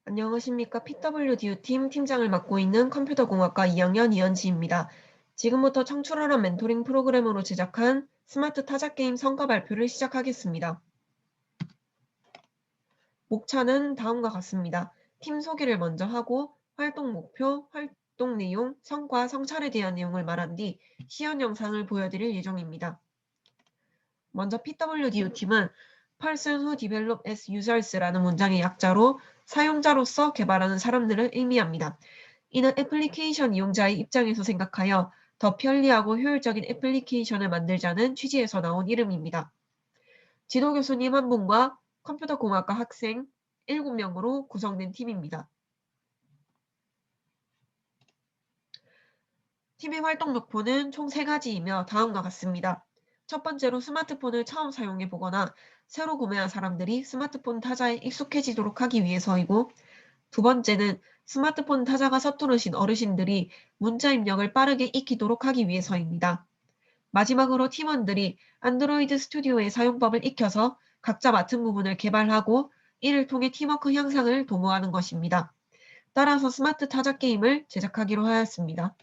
안녕하십니까. PWDU팀 팀장을 맡고 있는 컴퓨터공학과 2학년 이현지입니다. 지금부터 청출어람 멘토링 프로그램으로 제작한 스마트 타자게임 성과 발표를 시작하겠습니다. 목차는 다음과 같습니다. 팀 소개를 먼저 하고 활동 목표, 활동 내용, 성과, 성찰에 대한 내용을 말한 뒤 시연 영상을 보여드릴 예정입니다. 먼저 PWDU팀은 Person who develop as users라는 문장의 약자로 사용자로서 개발하는 사람들을 의미합니다. 이는 애플리케이션 이용자의 입장에서 생각하여 더 편리하고 효율적인 애플리케이션을 만들자는 취지에서 나온 이름입니다. 지도교수님 한 분과 컴퓨터공학과 학생 7명으로 구성된 팀입니다. 팀의 활동 목표는 총 3가지이며 다음과 같습니다. 첫 번째로 스마트폰을 처음 사용해 보거나 새로 구매한 사람들이 스마트폰 타자에 익숙해지도록 하기 위해서이고, 두 번째는 스마트폰 타자가 서투르신 어르신들이 문자 입력을 빠르게 익히도록 하기 위해서입니다. 마지막으로 팀원들이 안드로이드 스튜디오의 사용법을 익혀서 각자 맡은 부분을 개발하고 이를 통해 팀워크 향상을 도모하는 것입니다. 따라서 스마트 타자 게임을 제작하기로 하였습니다.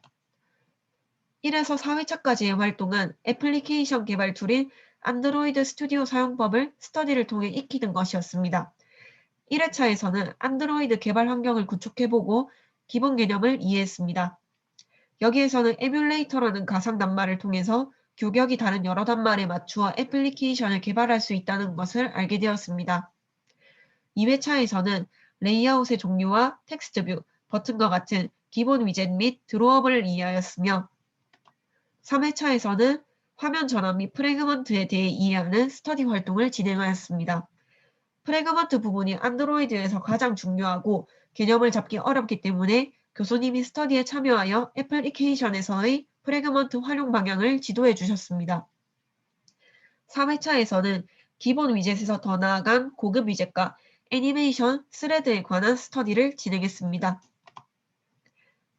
1에서 4회차까지의 활동은 애플리케이션 개발 툴인 안드로이드 스튜디오 사용법을 스터디를 통해 익히는 것이었습니다. 1회차에서는 안드로이드 개발 환경을 구축해보고 기본 개념을 이해했습니다. 여기에서는 에뮬레이터라는 가상 낱말을 통해서 규격이 다른 여러 낱말에 맞추어 애플리케이션을 개발할 수 있다는 것을 알게 되었습니다. 2회차에서는 레이아웃의 종류와 텍스트 뷰, 버튼과 같은 기본 위젯 및 드로어블을 이해하였으며, 3회차에서는 화면 전환 및 프래그먼트에 대해 이해하는 스터디 활동을 진행하였습니다. 프래그먼트 부분이 안드로이드에서 가장 중요하고 개념을 잡기 어렵기 때문에 교수님이 스터디에 참여하여 애플리케이션에서의 프래그먼트 활용 방향을 지도해 주셨습니다. 4회차에서는 기본 위젯에서 더 나아간 고급 위젯과 애니메이션, 스레드에 관한 스터디를 진행했습니다.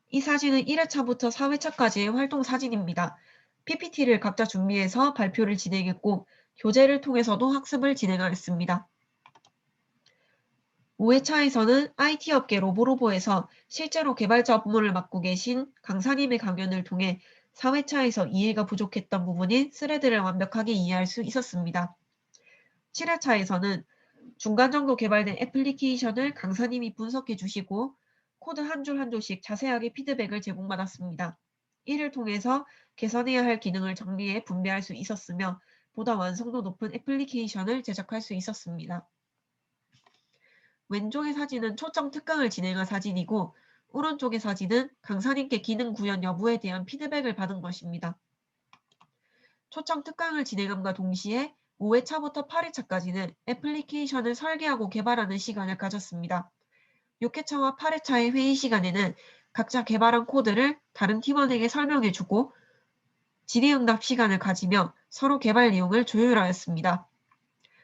이 사진은 1회차부터 4회차까지의 활동 사진입니다. PPT를 각자 준비해서 발표를 진행했고, 교재를 통해서도 학습을 진행하였습니다. 5회차에서는 IT업계 로보로보에서 실제로 개발자 업무를 맡고 계신 강사님의 강연을 통해 4회차에서 이해가 부족했던 부분인 스레드를 완벽하게 이해할 수 있었습니다. 7회차에서는 중간 정도 개발된 애플리케이션을 강사님이 분석해 주시고 코드 한 줄 한 줄씩 자세하게 피드백을 제공받았습니다. 이를 통해서 개선해야 할 기능을 정리해 분배할 수 있었으며 보다 완성도 높은 애플리케이션을 제작할 수 있었습니다. 왼쪽의 사진은 초점 특강을 진행한 사진이고 오른쪽의 사진은 강사님께 기능 구현 여부에 대한 피드백을 받은 것입니다. 초점 특강을 진행함과 동시에 5회차부터 8회차까지는 애플리케이션을 설계하고 개발하는 시간을 가졌습니다. 6회차와 8회차의 회의 시간에는 각자 개발한 코드를 다른 팀원에게 설명해주고 질의응답 시간을 가지며 서로 개발 내용을 조율하였습니다.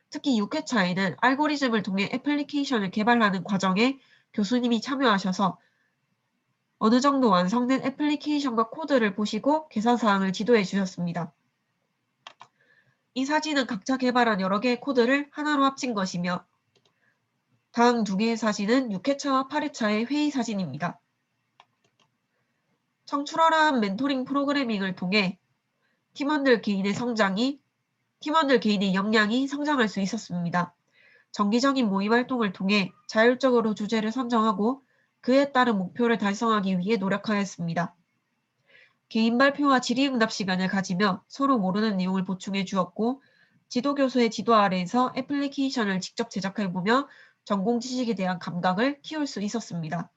특히 6회차에는 알고리즘을 통해 애플리케이션을 개발하는 과정에 교수님이 참여하셔서 어느 정도 완성된 애플리케이션과 코드를 보시고 개선사항을 지도해 주셨습니다. 이 사진은 각자 개발한 여러 개의 코드를 하나로 합친 것이며 다음 두 개의 사진은 6회차와 8회차의 회의 사진입니다. 청출어람 멘토링 프로그래밍을 통해 팀원들 개인의 역량이 성장할 수 있었습니다. 정기적인 모임 활동을 통해 자율적으로 주제를 선정하고 그에 따른 목표를 달성하기 위해 노력하였습니다. 개인 발표와 질의응답 시간을 가지며 서로 모르는 내용을 보충해 주었고 지도교수의 지도 아래에서 애플리케이션을 직접 제작해보며 전공 지식에 대한 감각을 키울 수 있었습니다.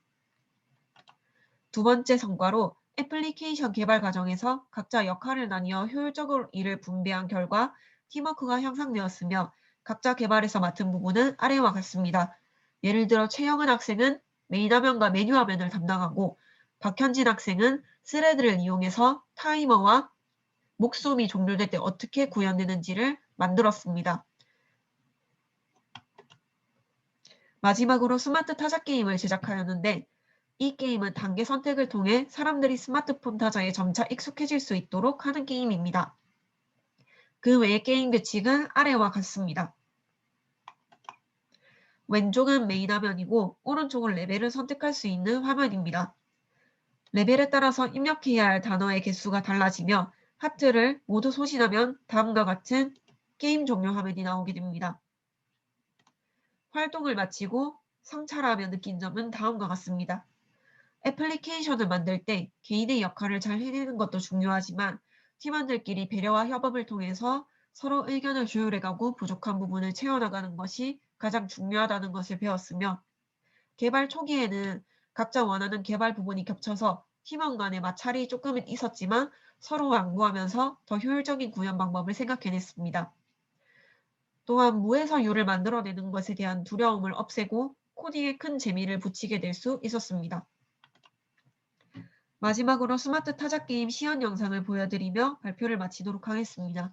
두 번째 성과로 애플리케이션 개발 과정에서 각자 역할을 나뉘어 효율적으로 일을 분배한 결과 팀워크가 향상되었으며 각자 개발에서 맡은 부분은 아래와 같습니다. 예를 들어 최영은 학생은 메인 화면과 메뉴 화면을 담당하고 박현진 학생은 스레드를 이용해서 타이머와 목숨이 종료될 때 어떻게 구현되는지를 만들었습니다. 마지막으로 스마트 타자 게임을 제작하였는데 이 게임은 단계 선택을 통해 사람들이 스마트폰 타자에 점차 익숙해질 수 있도록 하는 게임입니다. 그 외의 게임 규칙은 아래와 같습니다. 왼쪽은 메인 화면이고 오른쪽은 레벨을 선택할 수 있는 화면입니다. 레벨에 따라서 입력해야 할 단어의 개수가 달라지며 하트를 모두 소진하면 다음과 같은 게임 종료 화면이 나오게 됩니다. 활동을 마치고 성찰하며 느낀 점은 다음과 같습니다. 애플리케이션을 만들 때 개인의 역할을 잘 해내는 것도 중요하지만 팀원들끼리 배려와 협업을 통해서 서로 의견을 조율해가고 부족한 부분을 채워나가는 것이 가장 중요하다는 것을 배웠으며 개발 초기에는 각자 원하는 개발 부분이 겹쳐서 팀원 간의 마찰이 조금은 있었지만 서로 양보하면서 더 효율적인 구현 방법을 생각해냈습니다. 또한 무에서 유를 만들어내는 것에 대한 두려움을 없애고 코딩에 큰 재미를 붙이게 될 수 있었습니다. 마지막으로 스마트 타자 게임 시연 영상을 보여드리며 발표를 마치도록 하겠습니다.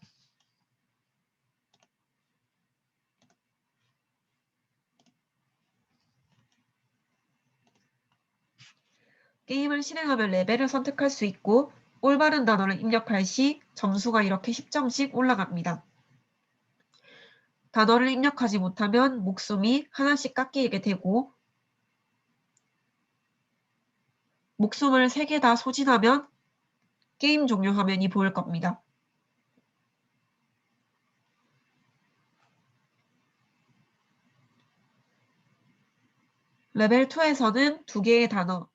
게임을 실행하면 레벨을 선택할 수 있고 올바른 단어를 입력할 시 점수가 이렇게 10점씩 올라갑니다. 단어를 입력하지 못하면 목숨이 하나씩 깎이게 되고 목숨을 3개 다 소진하면 게임 종료 화면이 보일 겁니다. 레벨 2에서는 2개의 단어,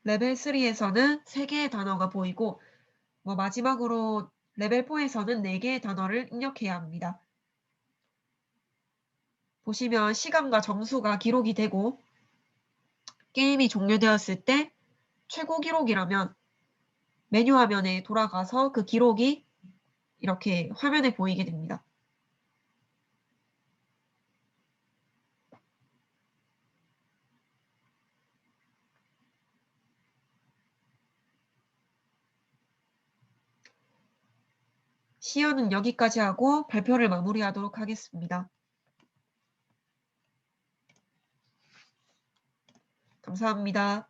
레벨 3에서는 3개의 단어가 보이고 마지막으로 레벨 4에서는 4개의 단어를 입력해야 합니다. 보시면 시간과 점수가 기록이 되고 게임이 종료되었을 때 최고 기록이라면 메뉴 화면에 돌아가서 그 기록이 이렇게 화면에 보이게 됩니다. 시연은 여기까지 하고 발표를 마무리하도록 하겠습니다. 감사합니다.